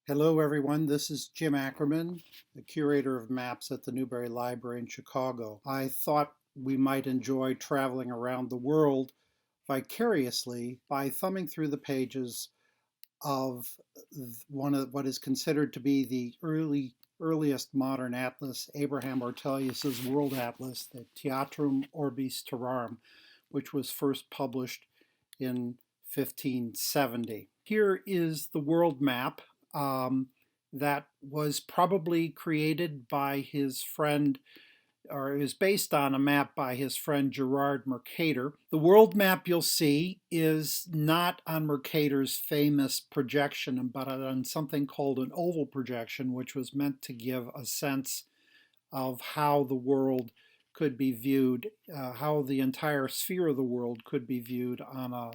Hello, everyone. This is Jim Akerman, the curator of maps at the Newberry Library in Chicago. I thought we might enjoy traveling around the world vicariously by thumbing through the pages of one of what is considered to be the earliest modern atlas, Abraham Ortelius's World Atlas, the Theatrum Orbis Terrarum, which was first published in 1570. Here is the world map that was probably created by his friend, or is based on a map by his friend Gerard Mercator. The world map you'll see is not on Mercator's famous projection, but on something called an oval projection, which was meant to give a sense of how the world could be viewed, how the entire sphere of the world could be viewed on a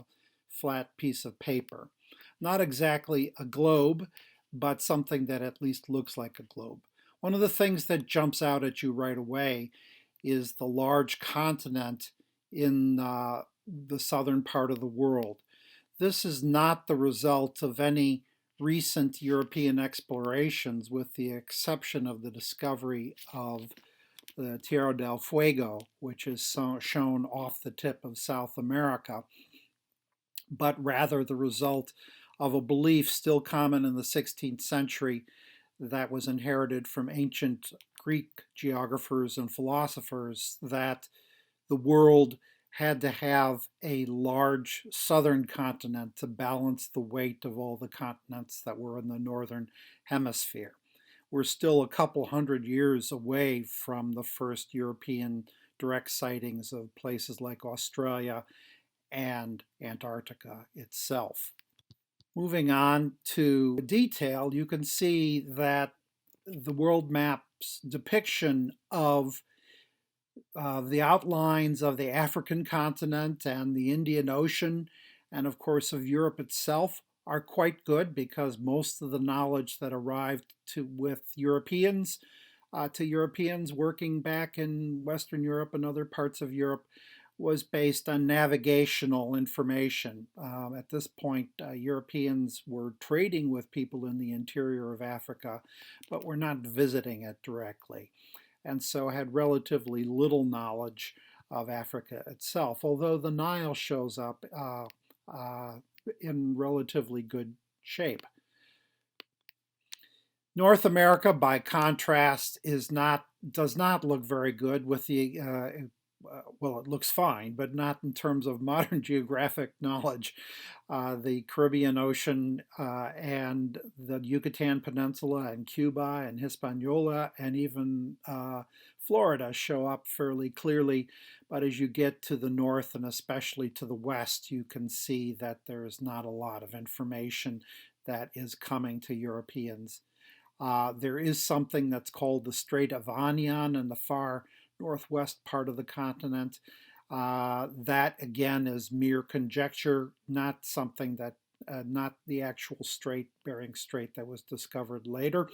flat piece of paper. Not exactly a globe, but something that at least looks like a globe. One of the things that jumps out at you right away is the large continent in the southern part of the world. This is not the result of any recent European explorations, with the exception of the discovery of the Tierra del Fuego, which is shown off the tip of South America, but rather the result of a belief still common in the 16th century that was inherited from ancient Greek geographers and philosophers, that the world had to have a large southern continent to balance the weight of all the continents that were in the northern hemisphere. We're still a couple hundred years away from the first European direct sightings of places like Australia and Antarctica itself. Moving on to detail, you can see that the world map's depiction of the outlines of the African continent and the Indian Ocean, and of course of Europe itself, are quite good, because most of the knowledge that arrived to Europeans working back in Western Europe and other parts of Europe was based on navigational information. At this point, Europeans were trading with people in the interior of Africa, but were not visiting it directly, and so had relatively little knowledge of Africa itself, although the Nile shows up in relatively good shape. North America, by contrast, does not look very good, with the well, it looks fine, but not in terms of modern geographic knowledge. The Caribbean Ocean and the Yucatan Peninsula and Cuba and Hispaniola and even Florida show up fairly clearly. But as you get to the north and especially to the west, you can see that there is not a lot of information that is coming to Europeans. There is something that's called the Strait of Anian in the far northwest part of the continent. That again is mere conjecture, not something that, not the actual strait, Bering Strait, that was discovered later.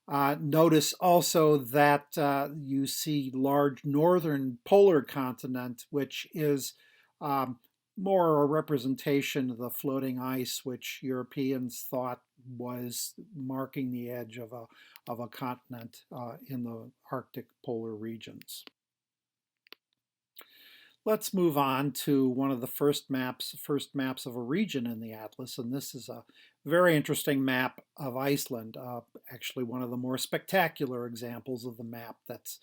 Notice also that you see large northern polar continent, which is more a representation of the floating ice, which Europeans thought was marking the edge of a continent in the Arctic polar regions. Let's move on to one of the first maps of a region in the atlas, and this is a very interesting map of Iceland. Actually, one of the more spectacular examples of the map that's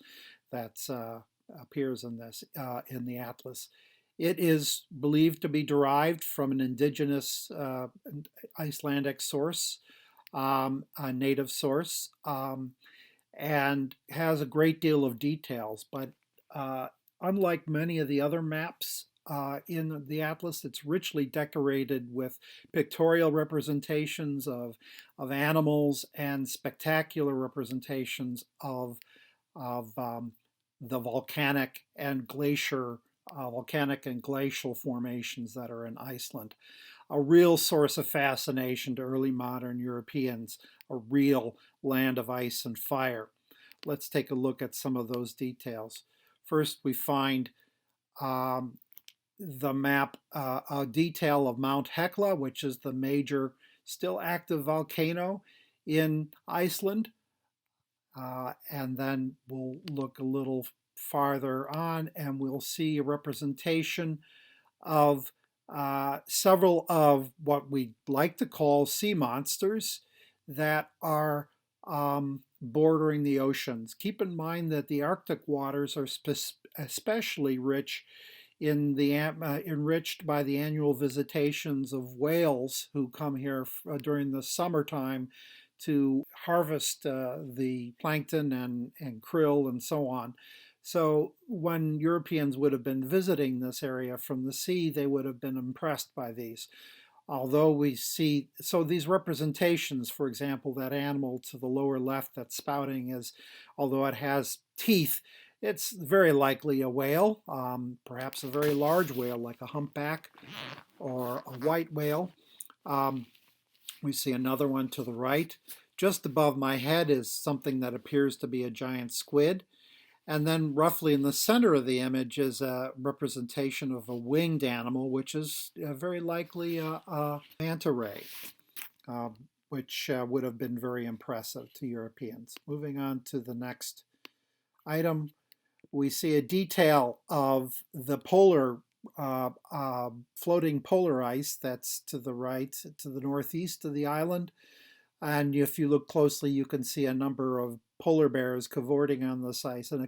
appears in the atlas. It is believed to be derived from an indigenous Icelandic source, a native source, and has a great deal of details. But unlike many of the other maps in the atlas, it's richly decorated with pictorial representations of animals and spectacular representations of the volcanic and glacial formations that are in Iceland. A real source of fascination to early modern Europeans, a real land of ice and fire. Let's take a look at some of those details. First, we find the map, a detail of Mount Hekla, which is the major still active volcano. in Iceland. And then we'll look a little farther on and we'll see a representation of several of what we like to call sea monsters that are bordering the oceans. Keep in mind that the Arctic waters are especially rich in the enriched by the annual visitations of whales who come here during the summertime to harvest the plankton and krill and so on. So when Europeans would have been visiting this area from the sea, they would have been impressed by these. Although we see, so these representations, for example, that animal to the lower left that's spouting is, although it has teeth, it's very likely a whale, perhaps a very large whale like a humpback or a white whale. We see another one to the right. Just above my head is something that appears to be a giant squid. And then roughly in the center of the image is a representation of a winged animal, which is very likely a manta ray, which would have been very impressive to Europeans. Moving on to the next item, we see a detail of the floating polar ice that's to the right, to the northeast of the island. And if you look closely, you can see a number of polar bears cavorting on this ice. In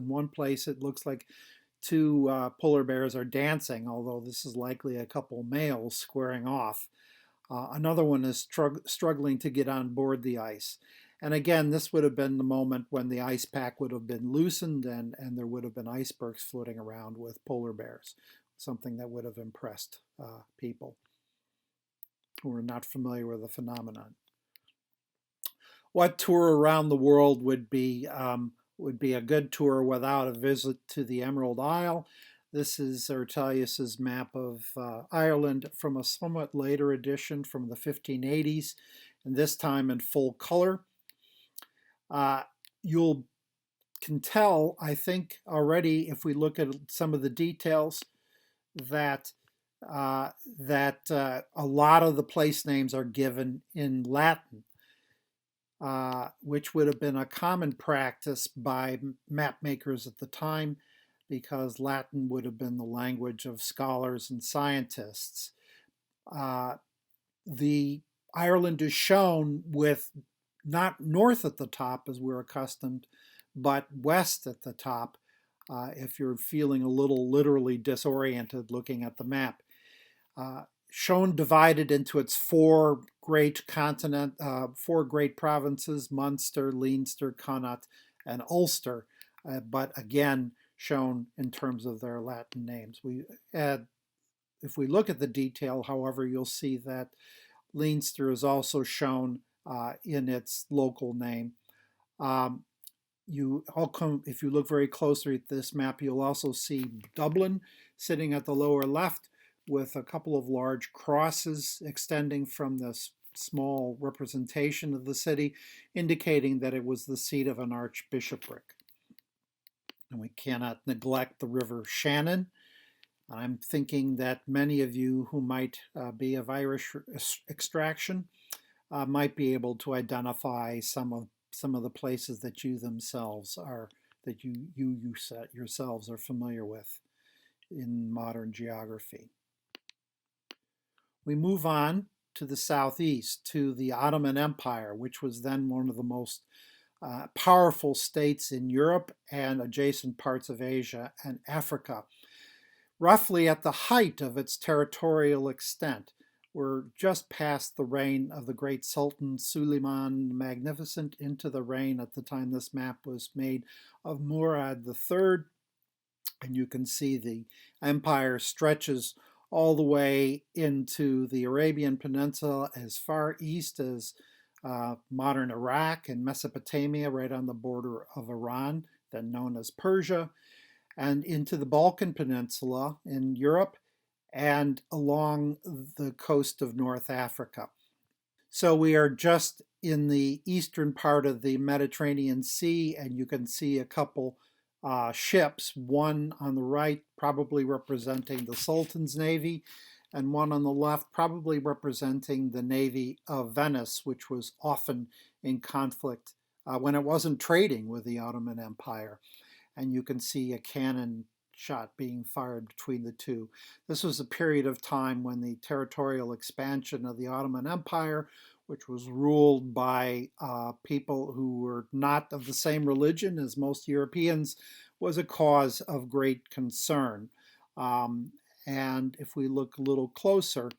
one place, it looks like two polar bears are dancing, although this is likely a couple males squaring off. Another one is struggling to get on board the ice. And again, this would have been the moment when the ice pack would have been loosened and there would have been icebergs floating around with polar bears, something that would have impressed people who are not familiar with the phenomenon. What tour around the world would be a good tour without a visit to the Emerald Isle? This is Ortelius's map of Ireland from a somewhat later edition from the 1580s, and this time in full color. You can tell, I think, already if we look at some of the details that a lot of the place names are given in Latin, which would have been a common practice by map makers at the time because Latin would have been the language of scholars and scientists. The Ireland is shown with not north at the top as we're accustomed, but west at the top if you're feeling a little literally disoriented looking at the map. Shown divided into its four great provinces, Munster, Leinster, Connaught, and Ulster, but again shown in terms of their Latin names. If we look at the detail, however, you'll see that Leinster is also shown in its local name. If you look very closely at this map, you'll also see Dublin sitting at the lower left with a couple of large crosses extending from this small representation of the city, indicating that it was the seat of an archbishopric. And we cannot neglect the River Shannon. I'm thinking that many of you who might be of Irish extraction might be able to identify some of the places that you yourselves are familiar with in modern geography. We move on to the southeast, to the Ottoman Empire, which was then one of the most powerful states in Europe and adjacent parts of Asia and Africa. Roughly at the height of its territorial extent, we're just past the reign of the great Sultan Suleiman the Magnificent into the reign at the time this map was made of Murad III. And you can see the empire stretches all the way into the Arabian Peninsula as far east as modern Iraq and Mesopotamia, right on the border of Iran, then known as Persia, and into the Balkan Peninsula in Europe and along the coast of North Africa. So we are just in the eastern part of the Mediterranean Sea, and you can see a couple ships, one on the right probably representing the Sultan's navy, and one on the left probably representing the navy of Venice, which was often in conflict when it wasn't trading with the Ottoman Empire. And you can see a cannon shot being fired between the two. This was a period of time when the territorial expansion of the Ottoman Empire, which was ruled by people who were not of the same religion as most Europeans, was a cause of great concern. And if we look a little closer,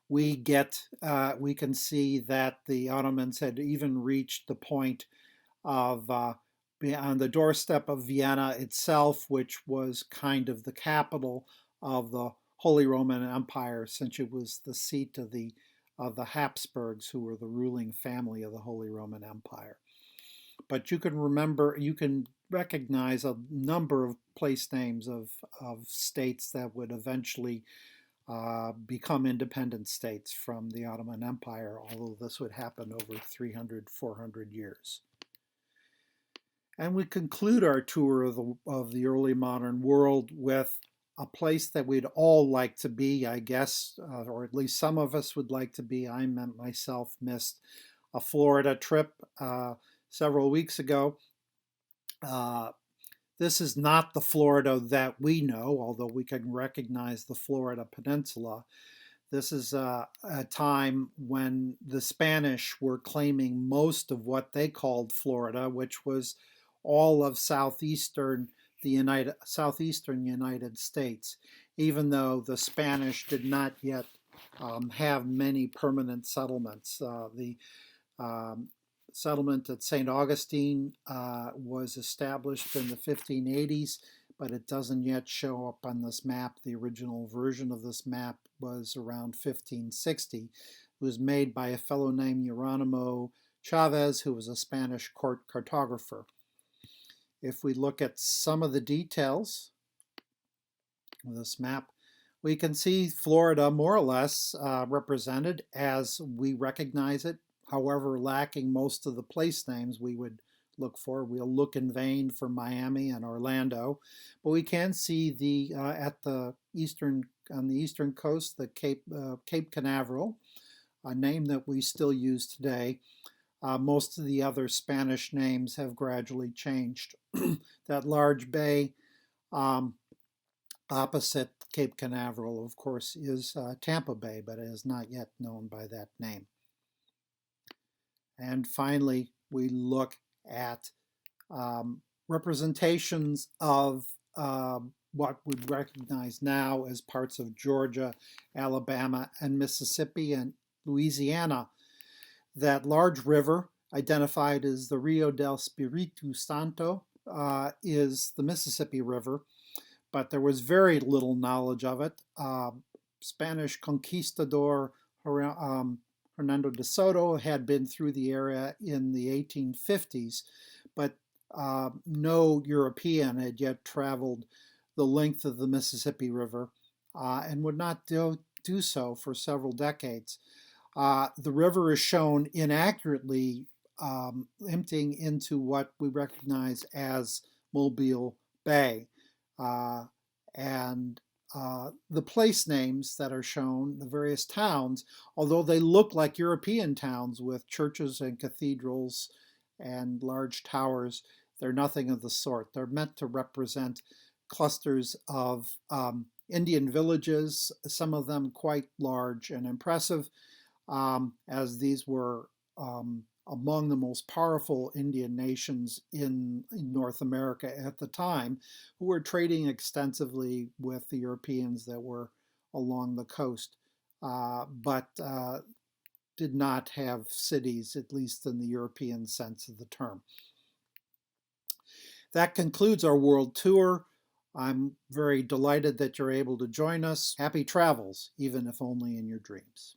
we can see that the Ottomans had even reached the point of on the doorstep of Vienna itself, which was kind of the capital of the Holy Roman Empire, since it was the seat of the Habsburgs, who were the ruling family of the Holy Roman Empire. But you can recognize a number of place names of states that would eventually become independent states from the Ottoman Empire, although this would happen over 300, 400 years. And we conclude our tour of the early modern world with a place that we'd all like to be, I guess, or at least some of us would like to be. I myself missed a Florida trip several weeks ago. This is not the Florida that we know, although we can recognize the Florida Peninsula. This is a time when the Spanish were claiming most of what they called Florida, which was all of southeastern United States, even though the Spanish did not yet have many permanent settlements. The settlement at St. Augustine was established in the 1580s, but it doesn't yet show up on this map. The original version of this map was around 1560. It was made by a fellow named Geronimo Chavez, who was a Spanish court cartographer. If we look at some of the details of this map, we can see Florida more or less represented as we recognize it, however lacking most of the place names we would look for. We'll look in vain for Miami and Orlando, but we can see on the eastern coast, the Cape Canaveral, a name that we still use today. Most of the other Spanish names have gradually changed. That large bay opposite Cape Canaveral, of course, is Tampa Bay, but it is not yet known by that name. And finally, we look at representations of what we'd recognize now as parts of Georgia, Alabama, and Mississippi and Louisiana. That large river, identified as the Rio del Espiritu Santo, is the Mississippi River, but there was very little knowledge of it. Spanish conquistador Hernando de Soto had been through the area in the 1850s, but no European had yet traveled the length of the Mississippi River and would not do so for several decades. The river is shown inaccurately emptying into what we recognize as Mobile Bay. And the place names that are shown, the various towns, although they look like European towns with churches and cathedrals and large towers, they're nothing of the sort. They're meant to represent clusters of Indian villages, some of them quite large and impressive, as these were among the most powerful Indian nations in North America at the time, who were trading extensively with the Europeans that were along the coast, but did not have cities, at least in the European sense of the term. That concludes our world tour. I'm very delighted that you're able to join us. Happy travels, even if only in your dreams.